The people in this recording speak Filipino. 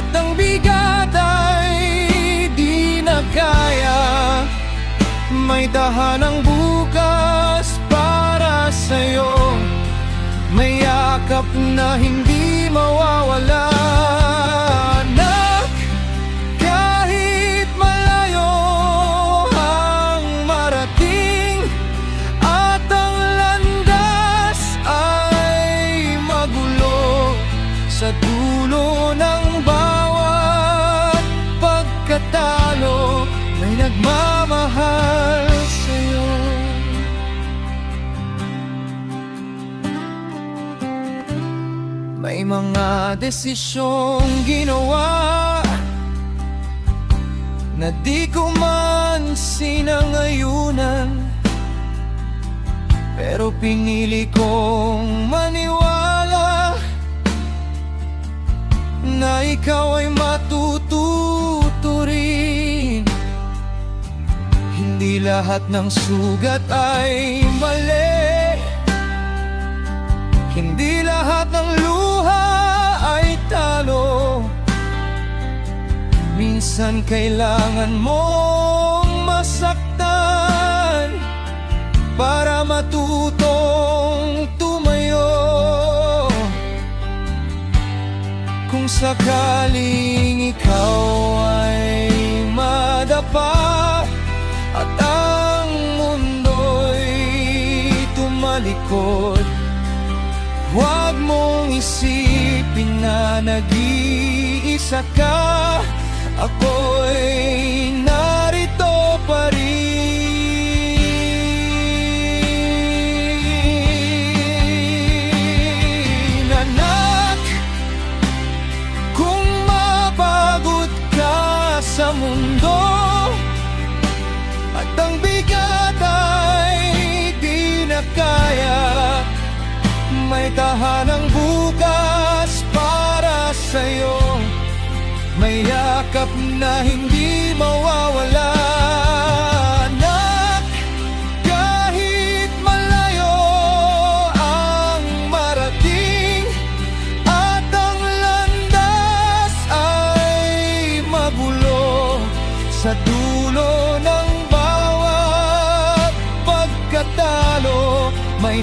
at ang bigat ay di na kaya. May tahanang bukas para sa'yo, may yakap na hindi mawawala. Anak, kahit malayo ang marating at ang landas ay magulo, sa dulo ng bawat pagkatalo may nagmamahal sa'yo. May mga desisyong ginawa na di ko man sinangayunan, pero pinili kong maniwala na ikaw ay matututo rin. Hindi lahat ng sugat ay mali, hindi lahat ng luha ay talo. Minsan kailangan mong masaktan para matutong tumayo. Kung sakaling ikaw ay madapa at ang mundo'y tumalikod, huwag mong isipin na nag-iisa ka. Ako'y narito pa rin. Anak, kung mapagod ka sa mundo at ang bigat ay di na kaya, may tahanang bukas para sa'yo, may yakap na hindi mawawala. Anak, kahit malayo ang marating at ang landas ay magulo, sa dulo ng bawat pagkatalo may